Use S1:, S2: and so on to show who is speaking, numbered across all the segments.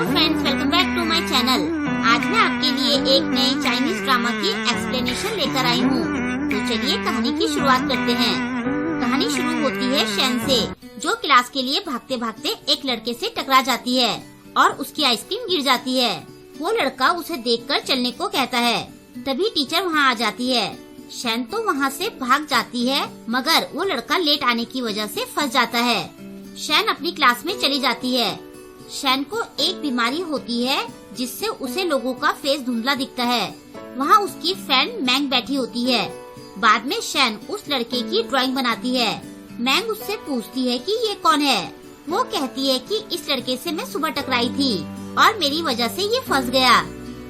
S1: Hello friends, welcome back to my channel. आज मैं आपके लिए एक नए चाइनीज ड्रामा की एक्सप्लेनेशन लेकर आई हूँ। तो चलिए कहानी की शुरुआत करते हैं। कहानी शुरू होती है शैन से, जो क्लास के लिए भागते भागते एक लड़के से टकरा जाती है और उसकी आइसक्रीम गिर जाती है। वो लड़का उसे देखकर चलने को कहता है। तभी टीचर वहाँ आ जाती है। शैन तो वहाँ से भाग जाती है, मगर वो लड़का लेट आने की वजह से फंस जाता है। शैन अपनी क्लास में चली जाती है। शैन को एक बीमारी होती है जिससे उसे लोगों का फेस धुंधला दिखता है। वहाँ उसकी फ्रेंड मैंग बैठी होती है। बाद में शैन उस लड़के की ड्राइंग बनाती है। मैंग उससे पूछती है कि ये कौन है। वो कहती है कि इस लड़के से मैं सुबह टकराई थी और मेरी वजह से ये फंस गया।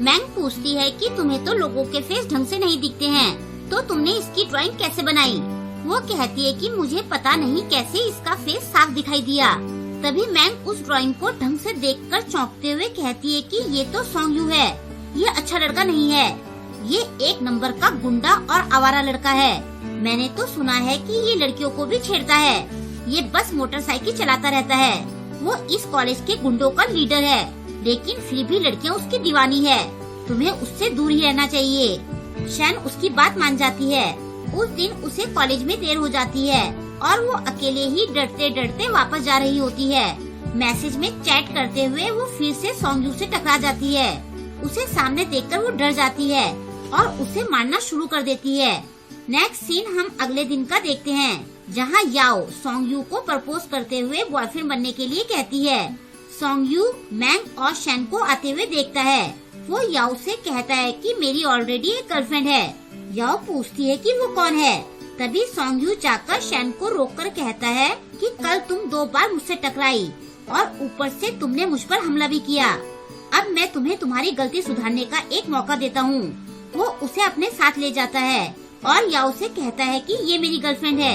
S1: मैंग पूछती है कि तुम्हें तो लोगों के फेस ढंग से नहीं दिखते हैं, तो तुमने इसकी ड्राइंग कैसे बनाई। वो कहती है कि मुझे पता नहीं कैसे इसका फेस साफ दिखाई दिया। तभी मैंग उस ड्राइंग को ढंग से देखकर चौंकते हुए कहती है कि ये तो सॉन्ग यू है, ये अच्छा लड़का नहीं है, ये एक नंबर का गुंडा और आवारा लड़का है। मैंने तो सुना है कि ये लड़कियों को भी छेड़ता है, ये बस मोटरसाइकिल चलाता रहता है। वो इस कॉलेज के गुंडों का लीडर है, लेकिन फिर भी लड़कियां उसकी दीवानी है। तुम्हें उससे दूर ही रहना चाहिए। शैन उसकी बात मान जाती है। उस दिन उसे कॉलेज में देर हो जाती है और वो अकेले ही डरते डरते वापस जा रही होती है। मैसेज में चैट करते हुए वो फिर से सॉन्ग यू से टकरा जाती है। उसे सामने देखकर वो डर जाती है और उसे मारना शुरू कर देती है। नेक्स्ट सीन हम अगले दिन का देखते हैं, जहाँ याओ सॉन्ग यू को प्रपोज करते हुए बॉयफ्रेंड बनने के लिए कहती है। सॉन्ग यू मैंग और शैन को आते हुए देखता है। वो याओ से कहता है कि मेरी ऑलरेडी एक गर्लफ्रेंड है। याओ पूछती है कि वो कौन है। तभी सॉन्ग यू जाकर शैन को रोककर कहता है कि कल तुम 2 बार मुझसे टकराई और ऊपर से तुमने मुझ पर हमला भी किया। अब मैं तुम्हें तुम्हारी गलती सुधारने का एक मौका देता हूँ। वो उसे अपने साथ ले जाता है और याओ से कहता है कि ये मेरी गर्लफ्रेंड है।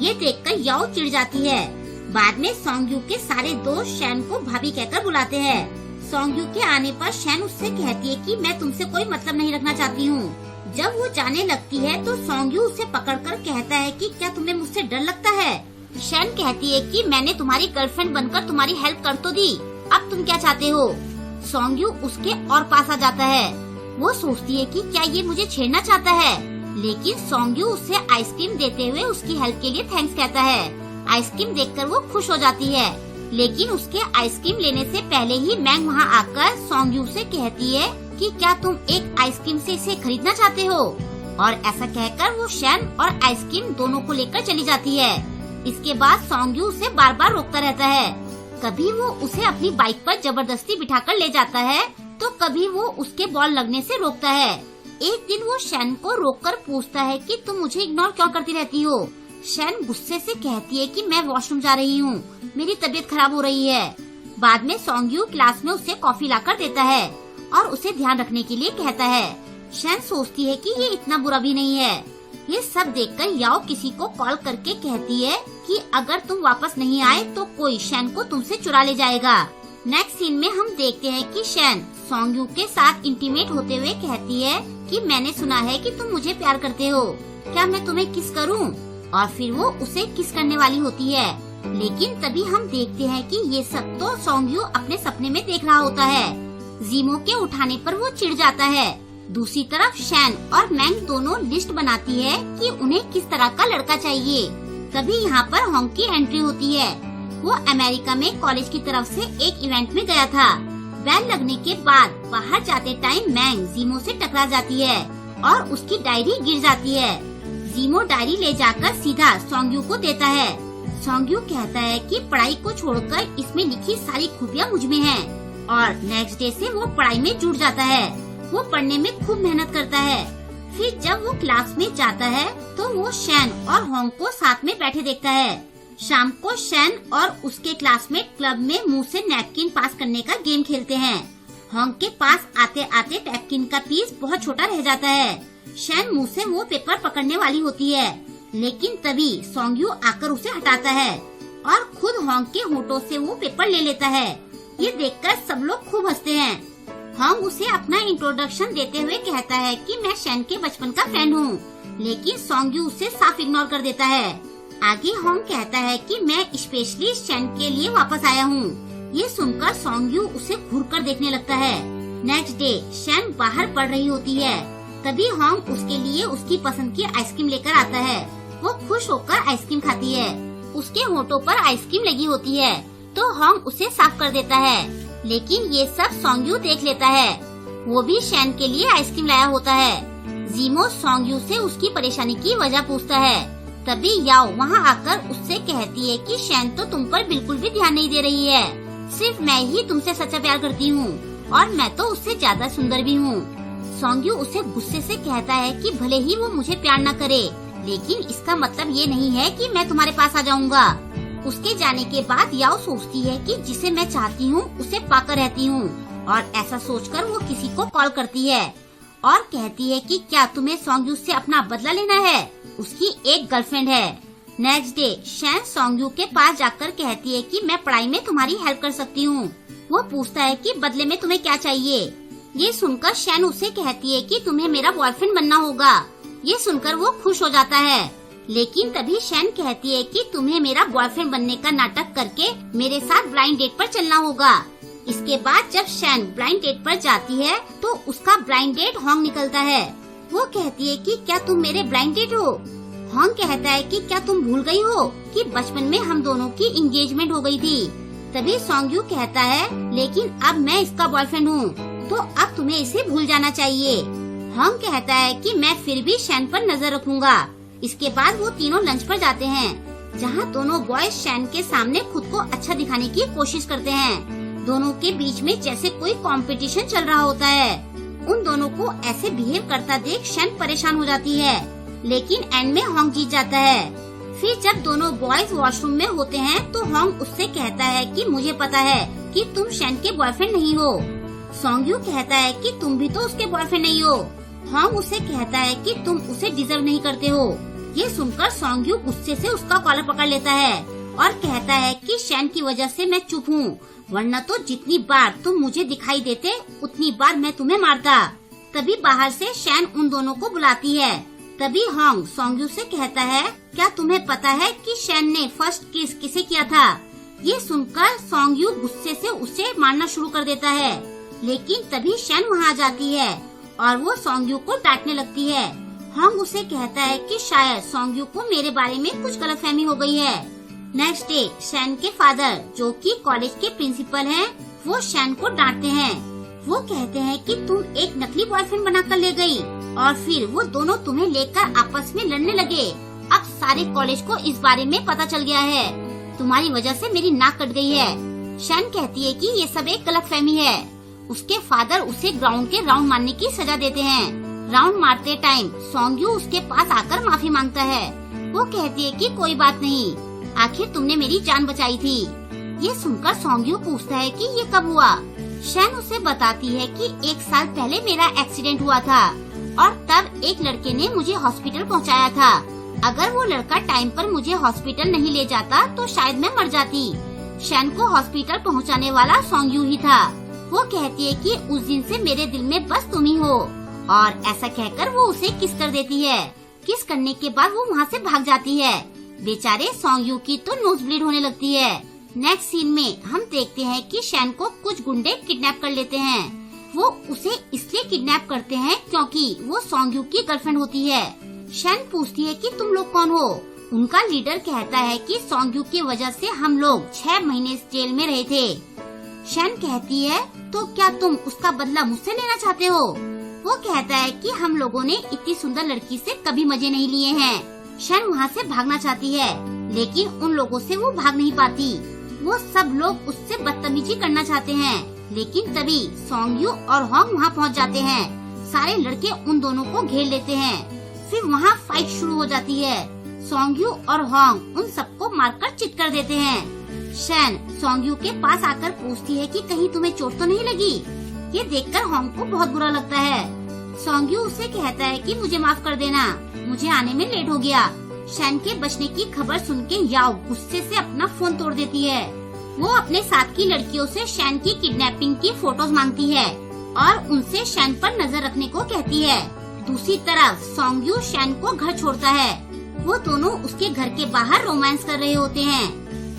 S1: ये देखकर याओ चिढ़ जाती है। बाद में सॉन्ग यू के सारे दोस्त शैन को भाभी कहकर बुलाते हैं। सॉन्ग यू के आने पर शैन उससे कहती है कि मैं तुमसे कोई मतलब नहीं रखना चाहती हूँ। जब वो जाने लगती है तो सॉन्ग यू उसे पकड़कर कहता है कि क्या तुम्हें मुझसे डर लगता है। शैन कहती है कि मैंने तुम्हारी गर्लफ्रेंड बनकर तुम्हारी हेल्प कर तो दी, अब तुम क्या चाहते हो। सॉन्ग यू उसके और पास आ जाता है। वो सोचती है कि क्या ये मुझे छेड़ना चाहता है, लेकिन सॉन्ग यू उसे आइसक्रीम देते हुए उसकी हेल्प के लिए थैंक्स कहता है। आइसक्रीम देखकर वो खुश हो जाती है, लेकिन उसके आइसक्रीम लेने से पहले ही मैंग वहाँ आकर सॉन्ग यू से कहती है कि क्या तुम एक आइसक्रीम से इसे खरीदना चाहते हो। और ऐसा कहकर वो शैन और आइसक्रीम दोनों को लेकर चली जाती है। इसके बाद सॉन्ग यू उसे बार बार रोकता रहता है। कभी वो उसे अपनी बाइक पर जबरदस्ती बिठाकर ले जाता है, तो कभी वो उसके बॉल लगने से रोकता है। एक दिन वो शैन को रोककर पूछता है कि तुम मुझे इग्नोर क्यों करती रहती हो। शैन गुस्से से कहती है कि मैं वॉशरूम जा रही हूँ, मेरी तबीयत खराब हो रही है। बाद में सॉन्ग यू क्लास में उसे कॉफी लाकर देता है और उसे ध्यान रखने के लिए कहता है। शैन सोचती है कि ये इतना बुरा भी नहीं है। ये सब देखकर याओ किसी को कॉल करके कहती है कि अगर तुम वापस नहीं आए तो कोई शैन को तुमसे चुरा ले जाएगा। नेक्स्ट सीन में हम देखते हैं कि शैन सॉन्ग यू के साथ इंटीमेट होते हुए कहती है कि मैंने सुना है कि तुम मुझे प्यार करते हो, क्या मैं तुम्हें किस करूं। और फिर वो उसे किस करने वाली होती है, लेकिन तभी हम देखते हैं कि ये सब तो सॉन्ग यू अपने सपने में देख रहा होता है। जीमो के उठाने पर वो चिढ़ जाता है। दूसरी तरफ शैन और मैंग दोनों लिस्ट बनाती है कि उन्हें किस तरह का लड़का चाहिए। तभी यहाँ पर होंग की एंट्री होती है। वो अमेरिका में कॉलेज की तरफ से एक इवेंट में गया था। बेल लगने के बाद बाहर जाते टाइम मैंग जीमो से टकरा जाती है और उसकी डायरी गिर जाती है। जीमो डायरी ले जाकर सीधा सॉन्ग यू को देता है। सॉन्ग यू कहता है कि पढ़ाई को छोड़कर इसमें लिखी सारी खूबियाँ मुझ में हैं। और नेक्स्ट डे से वो पढ़ाई में जुट जाता है। वो पढ़ने में खूब मेहनत करता है। फिर जब वो क्लास में जाता है तो वो शैन और होंग को साथ में बैठे देखता है। शाम को शैन और उसके क्लासमेट क्लब में मुंह से नैपकिन पास करने का गेम खेलते हैं। होंग के पास आते आते नैपकिन का पीस बहुत छोटा रह जाता है। शैन मुंह से वो पेपर पकड़ने वाली होती है, लेकिन तभी सॉन्ग यू आकर उसे हटाता है और खुद होंग के होठों से वो पेपर ले लेता है। ये देखकर सब लोग खूब हंसते हैं। होंग उसे अपना इंट्रोडक्शन देते हुए कहता है कि मैं शैन के बचपन का फ्रेंड हूँ, लेकिन सॉन्ग यू उसे साफ इग्नोर कर देता है। आगे होंग कहता है कि मैं स्पेशली शैन के लिए वापस आया हूँ। ये सुनकर सॉन्ग यू उसे घूरकर देखने लगता है। नेक्स्ट डे शैन बाहर पढ़ रही होती है, तभी हॉन्ग उसके लिए उसकी पसंद की आइसक्रीम लेकर आता है। वो खुश होकर आइसक्रीम खाती है। उसके होठों पर आइसक्रीम लगी होती है तो हॉन्ग उसे साफ कर देता है, लेकिन ये सब सॉन्ग यू देख लेता है। वो भी शैन के लिए आइसक्रीम लाया होता है। जीमो सॉन्ग यू से उसकी परेशानी की वजह पूछता है। तभी याओ वहाँ आकर उससे कहती है कि शैन तो तुम पर बिल्कुल भी ध्यान नहीं दे रही है, सिर्फ मैं ही तुमसे सच्चा प्यार करती हूँ और मैं तो उससे ज्यादा सुंदर भी हूँ। सॉन्ग यू उसे गुस्से से कहता है कि भले ही वो मुझे प्यार न करे, लेकिन इसका मतलब ये नहीं है कि मैं तुम्हारे पास आ जाऊंगा। उसके जाने के बाद याओ सोचती है कि जिसे मैं चाहती हूँ उसे पाकर रहती हूँ, और ऐसा सोचकर वो किसी को कॉल करती है और कहती है कि क्या तुम्हें सॉन्ग यू से अपना बदला लेना है। उसकी एक गर्लफ्रेंड है। नेक्स्ट डे शैन सॉन्ग यू के पास जाकर कहती है कि मैं पढ़ाई में तुम्हारी हेल्प कर सकती हूँ। वो पूछता है कि बदले में तुम्हें क्या चाहिए। ये सुनकर शैन उसे कहती है कि तुम्हें मेरा बॉयफ्रेंड बनना होगा। ये सुनकर वो खुश हो जाता है, लेकिन तभी शैन कहती है कि तुम्हें मेरा बॉयफ्रेंड बनने का नाटक करके मेरे साथ ब्लाइंड डेट पर चलना होगा। इसके बाद जब शैन ब्लाइंड डेट पर जाती है तो उसका ब्लाइंड डेट हॉन्ग निकलता है। वो कहती है कि क्या तुम मेरे ब्लाइंड डेट हो। हॉन्ग कहता है कि क्या तुम भूल गई हो कि बचपन में हम दोनों की एंगेजमेंट हो गई थी। तभी सॉन्ग यू कहता है लेकिन अब मैं इसका बॉयफ्रेंड हूँ, तो अब तुम्हें इसे भूल जाना चाहिए। हॉन्ग कहता है कि मैं फिर भी शैन पर नजर रखूंगा। इसके बाद वो तीनों लंच पर जाते हैं, जहाँ दोनों बॉयज शैन के सामने खुद को अच्छा दिखाने की कोशिश करते हैं। दोनों के बीच में जैसे कोई कंपटीशन चल रहा होता है। उन दोनों को ऐसे बिहेव करता देख शैन परेशान हो जाती है, लेकिन एंड में हॉन्ग जीत जाता है। फिर जब दोनों बॉयज वॉशरूम में होते हैं तो हॉन्ग उससे कहता है कि मुझे पता है कि तुम शैन के बॉयफ्रेंड नहीं हो। सॉन्ग यू कहता है कि तुम भी तो उसके बॉयफ्रेंड नहीं हो। हॉन्ग उसे कहता है कि तुम उसे डिजर्व नहीं करते हो। ये सुनकर सॉन्ग यू गुस्से से उसका कॉलर पकड़ लेता है और कहता है कि शैन की वजह से मैं चुप हूँ, वरना तो जितनी बार तुम मुझे दिखाई देते उतनी बार मैं तुम्हें मारता। तभी बाहर से शैन उन दोनों को बुलाती है। तभी हॉन्ग सॉन्ग यू से कहता है क्या तुम्हें पता है कि शैन ने फर्स्ट किस किसे किया था। ये सुनकर सॉन्ग यू गुस्से से उसे मारना शुरू कर देता है, लेकिन तभी शैन वहाँ आ जाती है और वो सॉन्ग यू को डांटने लगती है। हॉन्ग उसे कहता है कि शायद सॉन्ग यू को मेरे बारे में कुछ गलतफहमी हो गई है। नेक्स्ट डे शैन के फादर, जो कि कॉलेज के प्रिंसिपल हैं, वो शैन को डांटते हैं। वो कहते हैं कि तुम एक नकली बॉयफ्रेंड बनाकर ले गई और फिर वो दोनों तुम्हें लेकर आपस में लड़ने लगे। अब सारे कॉलेज को इस बारे में पता चल गया है। तुम्हारी वजह से मेरी नाक कट गई है। शैन कहती है कि ये सब एक गलतफहमी है। उसके फादर उसे ग्राउंड के राउंड मारने की सजा देते हैं। राउंड मारते टाइम सॉन्ग यू उसके पास आकर माफी मांगता है। वो कहती है कि कोई बात नहीं, आखिर तुमने मेरी जान बचाई थी। ये सुनकर सॉन्ग यू पूछता है कि ये कब हुआ। शैन उसे बताती है कि 1 साल पहले मेरा एक्सीडेंट हुआ था और तब एक लड़के ने मुझे हॉस्पिटल पहुंचाया था। अगर वो लड़का टाइम पर मुझे हॉस्पिटल नहीं ले जाता तो शायद मैं मर जाती। शैन को हॉस्पिटल पहुंचाने वाला सॉन्ग यू ही था। वो कहती है कि उस दिन से मेरे दिल में बस तुम ही हो, और ऐसा कहकर वो उसे किस कर देती है। किस करने के बाद वो वहाँ से भाग जाती है। बेचारे सॉन्ग यू की तो नोज ब्लीड होने लगती है। नेक्स्ट सीन में हम देखते हैं कि शैन को कुछ गुंडे किडनैप कर लेते हैं। वो उसे इसलिए किडनैप करते हैं क्योंकि वो सॉन्ग यू की गर्लफ्रेंड होती है। शैन पूछती है कि तुम लोग कौन हो। उनका लीडर कहता है कि सॉन्ग यू की वजह से हम लोग 6 महीने जेल में रहे थे। शैन कहती है तो क्या तुम उसका बदला मुझसे लेना चाहते हो। वो कहता है कि हम लोगों ने इतनी सुंदर लड़की से कभी मजे नहीं लिए हैं। शैन वहाँ से भागना चाहती है, लेकिन उन लोगों से वो भाग नहीं पाती। वो सब लोग उससे बदतमीजी करना चाहते हैं, लेकिन तभी सॉन्ग यू और हॉन्ग वहाँ पहुँच जाते हैं। सारे लड़के उन दोनों को घेर लेते हैं। फिर वहाँ फाइट शुरू हो जाती है। सॉन्ग यू और हॉन्ग उन सबको मारकर चित कर देते हैं। शैन सॉन्ग यू के पास आकर पूछती है कि कहीं तुम्हें चोट तो नहीं लगी। ये देखकर हॉन्ग को बहुत बुरा लगता है। सॉन्ग यू उसे कहता है कि मुझे माफ कर देना, मुझे आने में लेट हो गया। शैन के बचने की खबर सुन के याओ गुस्से से अपना फोन तोड़ देती है। वो अपने साथ की लड़कियों से शैन की किडनैपिंग की फोटोज मांगती है और उनसे शैन पर नजर रखने को कहती है। दूसरी तरफ सॉन्ग यू शैन को घर छोड़ता है। वो दोनों उसके घर के बाहर रोमांस कर रहे होते हैं।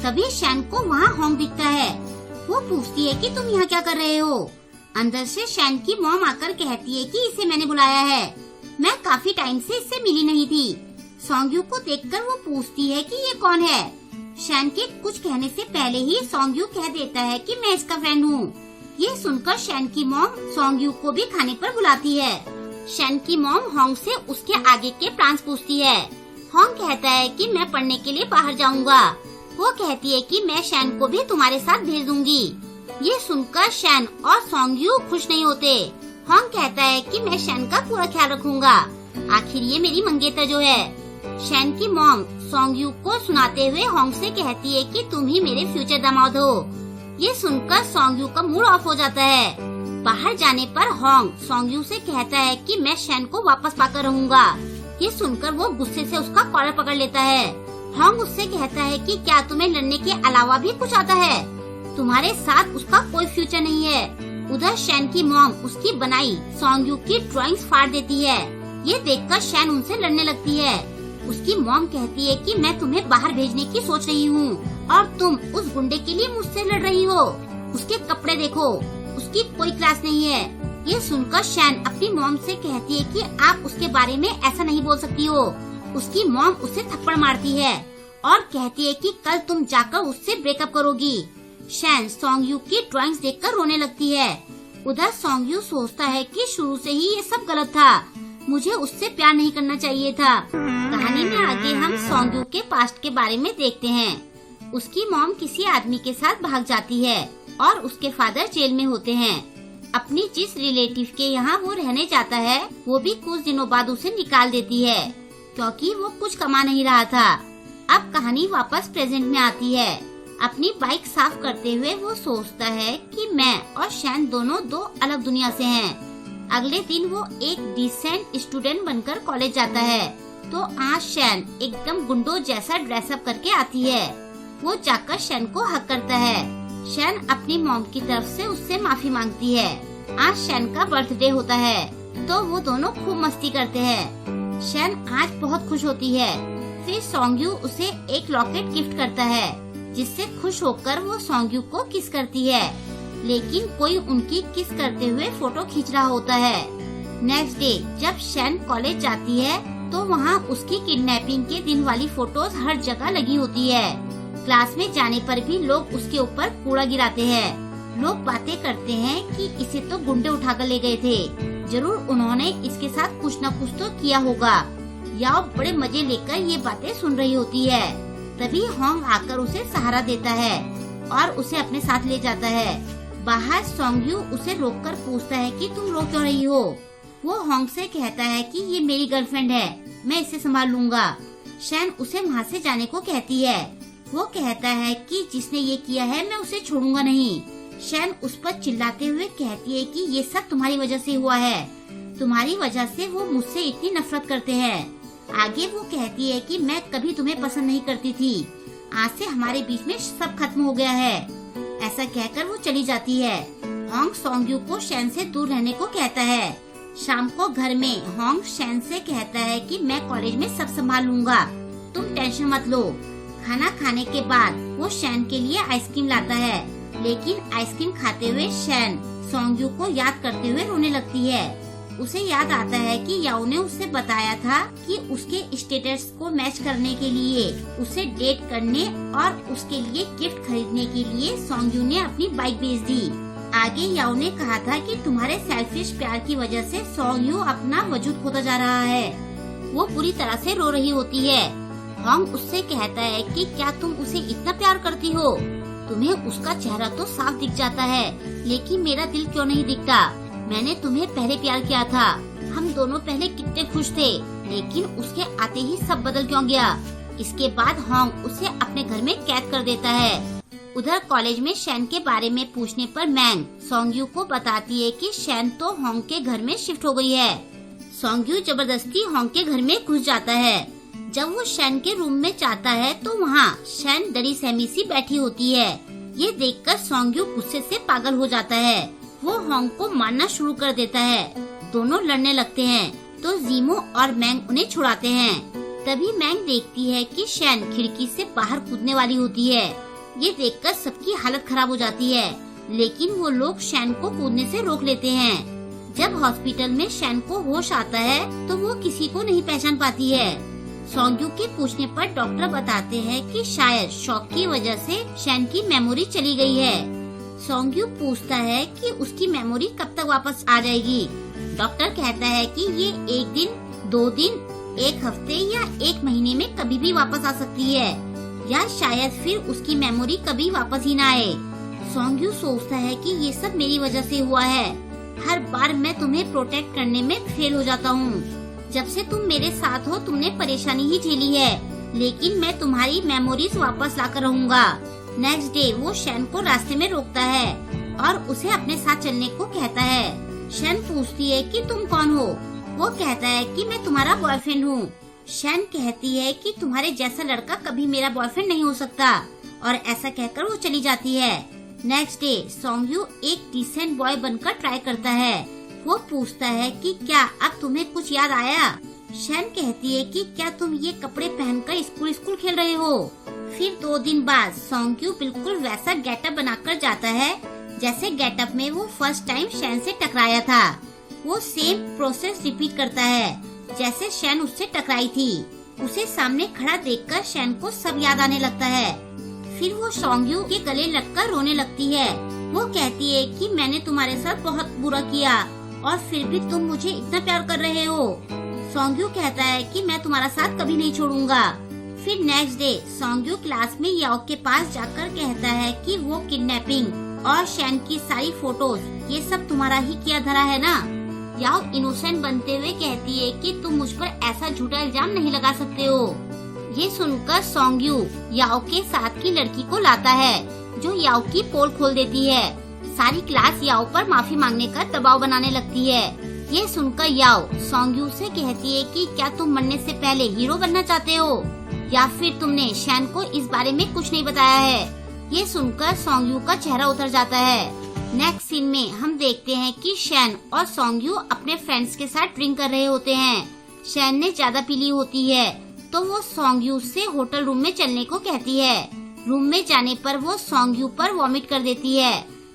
S1: तभी शैन को वहाँ हॉन्ग दिखता है। वो पूछती है कि तुम यहाँ क्या कर रहे हो। अंदर से शैन की मॉम आकर कहती है कि इसे मैंने बुलाया है, मैं काफी टाइम से इससे मिली नहीं थी। सोंगयू को देखकर वो पूछती है कि ये कौन है। शैन के कुछ कहने से पहले ही सोंगयू कह देता है कि मैं इसका फ्रेंड हूँ। ये सुनकर शैन की मॉम सोंगयू को भी खाने पर बुलाती है। शैन की मॉम होंग से उसके आगे के प्लान्स पूछती है। होंग कहता है कि मैं पढ़ने के लिए बाहर जाऊंगा। वो कहती है कि मैं शैन को भी तुम्हारे साथ भेज दूंगी। ये सुनकर शैन और सोंगयू खुश नहीं होते। होंग कहता है कि मैं शैन का पूरा ख्याल रखूंगा, आखिर ये मेरी मंगेतर जो है। शैन की मॉम सोंगयू को सुनाते हुए होंग से कहती है कि तुम ही मेरे फ्यूचर दामाद हो। ये सुनकर सोंगयू का मूड ऑफ हो जाता है। बाहर जाने पर होंग सोंगयू से कहता है कि मैं शैन को वापस पाकर रहूंगा। ये सुनकर वो गुस्से से उसका कॉलर पकड़ लेता है। होंग उससे कहता है कि क्या तुम्हें लड़ने के अलावा भी कुछ आता है? तुम्हारे साथ उसका कोई फ्यूचर नहीं है। उधर शैन की मॉम उसकी बनाई सोंगयू की ड्राइंग्स फाड़ देती है। ये देखकर शैन उनसे लड़ने लगती है। उसकी मॉम कहती है कि मैं तुम्हें बाहर भेजने की सोच रही हूँ और तुम उस गुंडे के लिए मुझसे लड़ रही हो। उसके कपड़े देखो, उसकी कोई क्लास नहीं है। ये सुनकर शैन अपनी मॉम से कहती है कि आप उसके बारे में ऐसा नहीं बोल सकती हो। उसकी मॉम उसे थप्पड़ मारती है और कहती है कि कल तुम जाकर उससे ब्रेकअप करोगी। शैन सोंगयू की ड्राइंग्स देखकर रोने लगती है। उधर सोंगयू सोचता है कि शुरू से ही ये सब गलत था, मुझे उससे प्यार नहीं करना चाहिए था। कहानी में आगे हम सोंगयू के पास्ट के बारे में देखते हैं। उसकी मॉम किसी आदमी के साथ भाग जाती है और उसके फादर जेल में होते हैं। अपनी जिस रिलेटिव के यहाँ वो रहने जाता है वो भी कुछ दिनों बाद उसे निकाल देती है क्योंकि वो कुछ कमा नहीं रहा था। अब कहानी वापस प्रेजेंट में आती है। अपनी बाइक साफ करते हुए वो सोचता है कि मैं और शैन दोनों दो अलग दुनिया से हैं। अगले दिन वो एक डिसेंट स्टूडेंट बनकर कॉलेज जाता है तो आज शैन एकदम गुंडों जैसा ड्रेसअप करके आती है। वो जाकर शैन को हक करता है। शैन अपनी मॉम की तरफ से उससे माफी मांगती है। आज शैन का बर्थडे होता है तो वो दोनों खूब मस्ती करते हैं। शैन आज बहुत खुश होती है। फिर सोंगयू उसे एक लॉकेट गिफ्ट करता है जिससे खुश होकर वो सोंगयू को किस करती है, लेकिन कोई उनकी किस करते हुए फोटो खींच रहा होता है। नेक्स्ट डे जब शैन कॉलेज जाती है तो वहाँ उसकी किडनैपिंग के दिन वाली फोटोज हर जगह लगी होती है। क्लास में जाने पर भी लोग उसके ऊपर कूड़ा गिराते हैं। लोग बातें करते हैं कि इसे तो गुंडे उठाकर ले गए थे, जरूर उन्होंने इसके साथ कुछ न कुछ तो किया होगा। याओ बड़े मजे लेकर ये बातें सुन रही होती है। तभी होंग आकर उसे सहारा देता है और उसे अपने साथ ले जाता है। बाहर सोंगयू उसे रोककर पूछता है कि तुम रो क्यों रही हो। वो होंग से कहता है कि ये मेरी गर्लफ्रेंड है, मैं इसे संभाल लूंगा। शैन उसे वहाँ से जाने को कहती है। वो कहता है कि जिसने ये किया है मैं उसे छोड़ूंगा नहीं। शैन उस पर चिल्लाते हुए कहती है कि ये सब तुम्हारी वजह से हुआ है, तुम्हारी वजह से वो मुझसे इतनी नफरत करते हैं। आगे वो कहती है कि मैं कभी तुम्हें पसंद नहीं करती थी, आज से हमारे बीच में सब खत्म हो गया है। ऐसा कहकर वो चली जाती है। होंग सोंगयू को शैन से दूर रहने को कहता है। शाम को घर में होंग शैन से कहता है कि मैं कॉलेज में सब संभाल लूंगा, तुम टेंशन मत लो। खाना खाने के बाद वो शैन के लिए आइसक्रीम लाता है, लेकिन आइसक्रीम खाते हुए शैन सोंगयू को याद करते हुए रोने लगती है। उसे याद आता है कि याओ ने उसे बताया था कि उसके स्टेटस को मैच करने के लिए उसे डेट करने और उसके लिए गिफ्ट खरीदने के लिए सोंगयू ने अपनी बाइक बेच दी। आगे याओ ने कहा था कि तुम्हारे सेल्फिश प्यार की वजह से सोंगयू अपना वजूद खोता जा रहा है। वो पूरी तरह से रो रही होती है। होंग उससे कहता है कि क्या तुम उसे इतना प्यार करती हो? तुम्हें उसका चेहरा तो साफ दिख जाता है, लेकिन मेरा दिल क्यों नहीं दिखता? मैंने तुम्हें पहले प्यार किया था, हम दोनों पहले कितने खुश थे, लेकिन उसके आते ही सब बदल क्यों गया? इसके बाद होंग उसे अपने घर में कैद कर देता है। उधर कॉलेज में शैन के बारे में पूछने पर मैंग सोंगयू को बताती है कि शैन तो होंग के घर में शिफ्ट हो गई है। सोंगयू जबरदस्ती होंग के घर में घुस जाता है। जब वो शैन के रूम में जाता है तो वहाँ शैन डरी सहमी सी बैठी होती है। ये देखकर सोंगयू गुस्से से पागल हो जाता है। वो होंग को मारना शुरू कर देता है। दोनों लड़ने लगते हैं तो जीमो और मैंग उन्हें छुड़ाते हैं। तभी मैंग देखती है कि शैन खिड़की से बाहर कूदने वाली होती है। ये देखकर सबकी हालत खराब हो जाती है, लेकिन वो लोग शैन को कूदने से रोक लेते हैं। जब हॉस्पिटल में शैन को होश आता है तो वो किसी को नहीं पहचान पाती है। सोंग्यू के पूछने पर डॉक्टर बताते हैं कि शायद शॉक की वजह से शैन की मेमोरी चली गई है। सोंग्यू पूछता है कि उसकी मेमोरी कब तक वापस आ जाएगी। डॉक्टर कहता है कि ये 1 दिन, 2 दिन, 1 हफ्ते या 1 महीने में कभी भी वापस आ सकती है, या शायद फिर उसकी मेमोरी कभी वापस ही ना आए। सोंग्यू सोचता है कि ये सब मेरी वजह से हुआ है। हर बार मैं तुम्हें प्रोटेक्ट करने में फेल हो जाता हूँ। जब से तुम मेरे साथ हो तुमने परेशानी ही झेली है, लेकिन मैं तुम्हारी मेमोरीज वापस लाकर रहूँगा। नेक्स्ट डे वो शैन को रास्ते में रोकता है और उसे अपने साथ चलने को कहता है। शैन पूछती है कि तुम कौन हो? वो कहता है कि मैं तुम्हारा बॉयफ्रेंड हूँ। शैन कहती है कि तुम्हारे जैसा लड़का कभी मेरा बॉयफ्रेंड नहीं हो सकता, और ऐसा कहकर वो चली जाती है। नेक्स्ट डे सोंग्यू एक डिसेंट बॉय बनकर ट्राई करता है। वो पूछता है कि क्या अब तुम्हें कुछ याद आया? शैन कहती है कि क्या तुम ये कपड़े पहनकर स्कूल खेल रहे हो? फिर 2 दिन बाद सोंग्यू बिल्कुल वैसा गेटअप बनाकर जाता है जैसे गेटअप में वो फर्स्ट टाइम शैन से टकराया था। वो सेम प्रोसेस रिपीट करता है जैसे शैन उससे टकराई थी। उसे सामने खड़ा देखकर शैन को सब याद आने लगता है। फिर वो सोंग्यू के गले लगकर रोने लगती है। वो कहती है कि मैंने तुम्हारे साथ बहुत बुरा किया और फिर भी तुम मुझे इतना प्यार कर रहे हो। सोंग्यू कहता है कि मैं तुम्हारा साथ कभी नहीं छोड़ूंगा। फिर नेक्स्ट डे सोंग्यू क्लास में याओ के पास जाकर कहता है कि वो किडनैपिंग और शैन की सारी फोटोज ये सब तुम्हारा ही किया धरा है ना। याओ इनोसेंट बनते हुए कहती है कि तुम मुझ पर ऐसा झूठा इल्जाम नहीं लगा सकते हो। ये सुनकर सोंग्यू याओ के साथ की लड़की को लाता है जो याओ की पोल खोल देती है। सारी क्लास याओ पर माफी मांगने का दबाव बनाने लगती है। ये सुनकर याओ सोंग्यू से कहती है कि क्या तुम मरने से पहले हीरो बनना चाहते हो, या फिर तुमने शैन को इस बारे में कुछ नहीं बताया है। ये सुनकर सोंग्यू का चेहरा उतर जाता है। नेक्स्ट सीन में हम देखते हैं कि शैन और सोंग्यू अपने फ्रेंड्स के साथ ड्रिंक कर रहे होते हैं। शैन ने ज्यादा पी ली होती है तो वो सोंग्यू से होटल रूम में चलने को कहती है। रूम में जाने पर वो सोंग्यू पर वॉमिट कर देती है।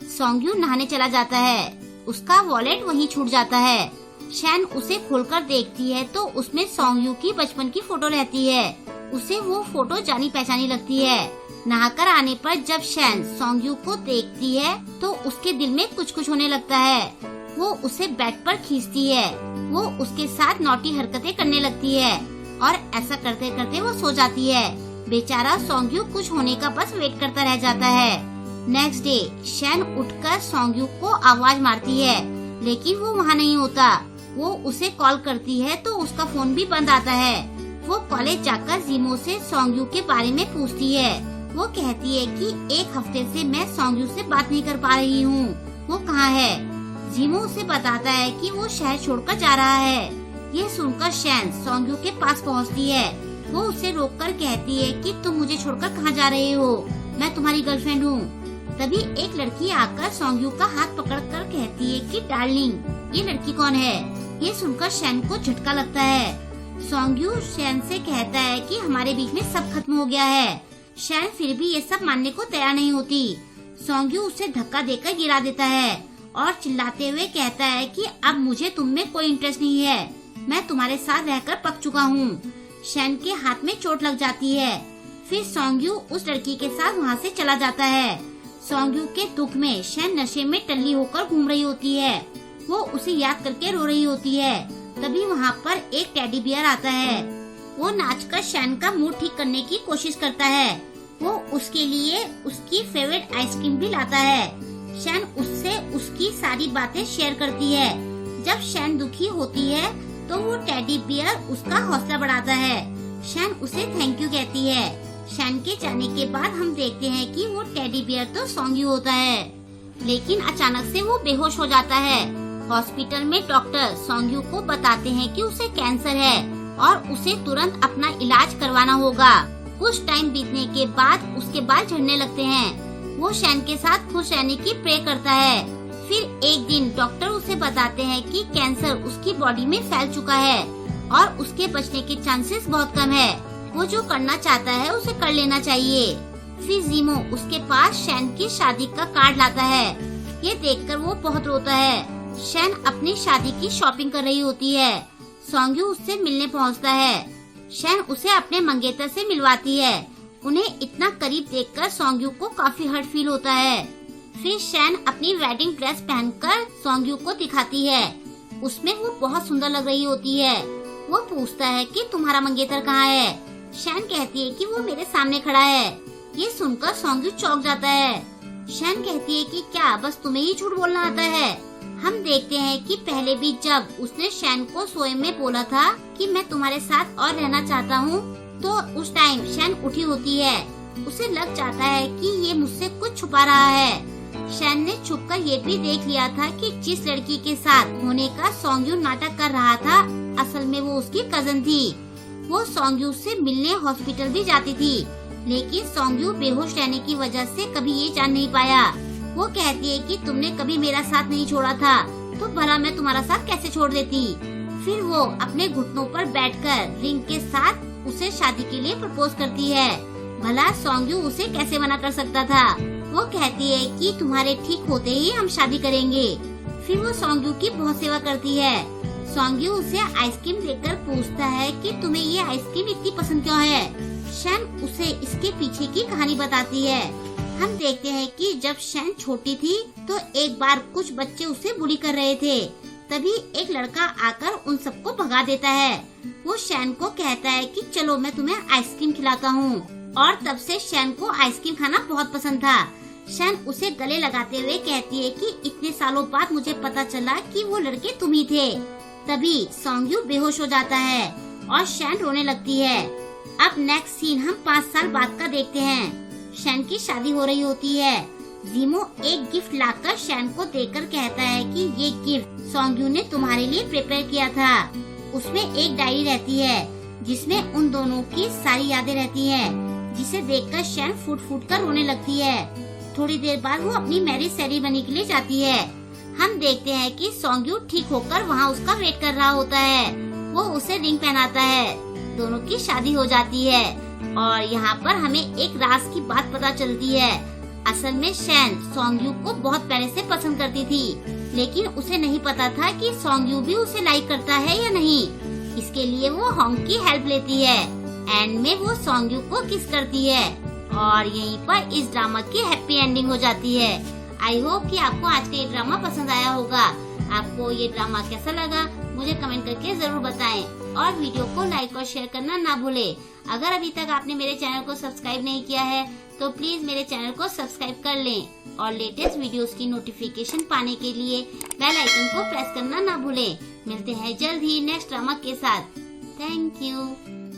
S1: सोंग्यू नहाने चला जाता है। उसका वॉलेट वहीं छूट जाता है। शैन उसे खोलकर देखती है तो उसमें सोंग्यू की बचपन की फोटो रहती है। उसे वो फोटो जानी पहचानी लगती है। नहाकर आने पर जब शैन सोंग्यू को देखती है तो उसके दिल में कुछ होने लगता है। वो उसे बेड पर खींचती है। वो उसके साथ नॉटी हरकतें करने लगती है और ऐसा करते करते वो सो जाती है। बेचारा सोंग्यू कुछ होने का बस वेट करता रह जाता है। नेक्स्ट डे शैन उठकर सोंग्यू को आवाज मारती है, लेकिन वो वहाँ नहीं होता। वो उसे कॉल करती है तो उसका फोन भी बंद आता है। वो कॉलेज जाकर जीमो से सोंग्यू के बारे में पूछती है। वो कहती है कि 1 हफ्ते से मैं सोंग्यू से बात नहीं कर पा रही हूँ, वो कहाँ है? जीमो उसे बताता है कि वो शहर छोड़कर जा रहा है। ये सुनकर शैन सोंग्यू के पास पहुँचती है। वो उसे रोककर कहती है कि तुम मुझे छोड़कर कहाँ जा रहे हो? मैं तुम्हारी गर्लफ्रेंड हूँ। तभी एक लड़की आकर सोंग्यू का हाथ पकड़कर कहती है कि डार्लिंग, ये लड़की कौन है? ये सुनकर शैन को झटका लगता है। सोंग्यू शैन से कहता है कि हमारे बीच में सब खत्म हो गया है। शैन फिर भी ये सब मानने को तैयार नहीं होती। सोंग्यू उसे धक्का देकर गिरा देता है और चिल्लाते हुए कहता है कि अब मुझे तुम में कोई इंटरेस्ट नहीं है, मैं तुम्हारे साथ रहकर पक चुका हूँ। शैन के हाथ में चोट लग जाती है। फिर सोंग्यू उस लड़की के साथ वहाँ से चला जाता है। सोंग्यू के दुख में शैन नशे में टल्ली होकर घूम रही होती है। वो उसे याद करके रो रही होती है। तभी वहाँ पर एक टेडी बियर आता है। वो नाचकर शैन का मूड ठीक करने की कोशिश करता है। वो उसके लिए उसकी फेवरेट आइसक्रीम भी लाता है। शैन उससे उसकी सारी बातें शेयर करती है। जब शैन दुखी होती है तो वो टेडी बियर उसका हौसला बढ़ाता है। शैन उसे थैंक यू कहती है। शैन के जाने के बाद हम देखते हैं कि वो टेडी बियर तो सोंग्यू होता है, लेकिन अचानक से वो बेहोश हो जाता है। हॉस्पिटल में डॉक्टर सोंग्यू को बताते हैं कि उसे कैंसर है और उसे तुरंत अपना इलाज करवाना होगा। कुछ टाइम बीतने के बाद उसके बाल झड़ने लगते हैं। वो शैन के साथ खुश रहने की प्रे करता है। फिर एक दिन डॉक्टर उसे बताते हैं कि कैंसर उसकी बॉडी में फैल चुका है और उसके बचने के चांसेस बहुत कम है। वो जो करना चाहता है उसे कर लेना चाहिए। फिर जीमो उसके पास शैन की शादी का कार्ड लाता है। ये देखकर वो बहुत रोता है। शैन अपनी शादी की शॉपिंग कर रही होती है। सोंग्यू उससे मिलने पहुंचता है। शैन उसे अपने मंगेतर से मिलवाती है। उन्हें इतना करीब देखकर सोंग्यू को काफी हर्ट फील होता है। फिर शैन अपनी वेडिंग ड्रेस पहनकर सोंग्यू को दिखाती है। उसमें वो बहुत सुंदर लग रही होती है। वो पूछता है कि तुम्हारा मंगेतर कहाँ है। शैन कहती है कि वो मेरे सामने खड़ा है। ये सुनकर सोंग्यू चौंक जाता है। शैन कहती है कि क्या बस तुम्हें ही झूठ बोलना आता है। हम देखते हैं कि पहले भी जब उसने शैन को सोए में बोला था कि मैं तुम्हारे साथ और रहना चाहता हूँ, तो उस टाइम शैन उठी होती है। उसे लग जाता है कि ये मुझसे कुछ छुपा रहा है। शैन ने छुपकर ये भी देख लिया था कि जिस लड़की के साथ होने का सोंग्यू नाटक कर रहा था, असल में वो उसकी कजन थी। वो सोंग्यू से मिलने हॉस्पिटल भी जाती थी, लेकिन सोंग्यू बेहोश रहने की वजह से कभी ये जान नहीं पाया। वो कहती है कि तुमने कभी मेरा साथ नहीं छोड़ा था, तो भला मैं तुम्हारा साथ कैसे छोड़ देती। फिर वो अपने घुटनों पर बैठकर रिंग के साथ उसे शादी के लिए प्रपोज करती है। भला सोंग्यू उसे कैसे मना कर सकता था। वो कहती है कि तुम्हारे ठीक होते ही हम शादी करेंगे। फिर वो सोंग्यू की बहुत सेवा करती है। सोंग्यू उसे आइसक्रीम देकर पूछता है कि तुम्हें ये आइसक्रीम इतनी पसंद क्यों है। शैन उसे इसके पीछे की कहानी बताती है। हम देखते हैं कि जब शैन छोटी थी तो एक बार कुछ बच्चे उसे बुली कर रहे थे। तभी एक लड़का आकर उन सबको भगा देता है। वो शैन को कहता है कि चलो मैं तुम्हें आइसक्रीम खिलाता हूँ। और तब से शैन को आइसक्रीम खाना बहुत पसंद था। शैन उसे गले लगाते हुए कहती है कि इतने सालों बाद मुझे पता चला कि वो लड़के तुम ही थे। तभी सोंग्यू बेहोश हो जाता है और शैन रोने लगती है। अब नेक्स्ट सीन हम 5 साल बाद का देखते हैं। शैन की शादी हो रही होती है। जीमो एक गिफ्ट लाकर शैन को देकर कहता है कि ये गिफ्ट सोंग्यू ने तुम्हारे लिए प्रिपेयर किया था। उसमें एक डायरी रहती है जिसमें उन दोनों की सारी यादें रहती हैं, जिसे देखकर शैन फूट फूट कर रोने लगती है। थोड़ी देर बाद वो अपनी मैरिज सेरेमनी के लिए जाती है। हम देखते हैं कि सोंग्यू ठीक होकर वहाँ उसका वेट कर रहा होता है। वो उसे रिंग पहनाता है। दोनों की शादी हो जाती है और यहाँ पर हमें एक राज की बात पता चलती है। असल में शैन सोंग्यू को बहुत पहले से पसंद करती थी, लेकिन उसे नहीं पता था कि सोंग्यू भी उसे लाइक करता है या नहीं। इसके लिए वो होंग की हेल्प लेती है। एंड में वो सोंग्यू को किस करती है और यहीं पर इस ड्रामा की हैप्पी एंडिंग हो जाती है। आई होप कि आपको आज का ये ड्रामा पसंद आया होगा। आपको ये ड्रामा कैसा लगा मुझे कमेंट करके जरूर बताएं और वीडियो को लाइक और शेयर करना ना भूलें। अगर अभी तक आपने मेरे चैनल को सब्सक्राइब नहीं किया है तो प्लीज मेरे चैनल को सब्सक्राइब कर लें और लेटेस्ट वीडियोस की नोटिफिकेशन पाने के लिए बेल आइकन को प्रेस करना ना भूलें। मिलते हैं जल्द ही नेक्स्ट ड्रामा के साथ। Thank you.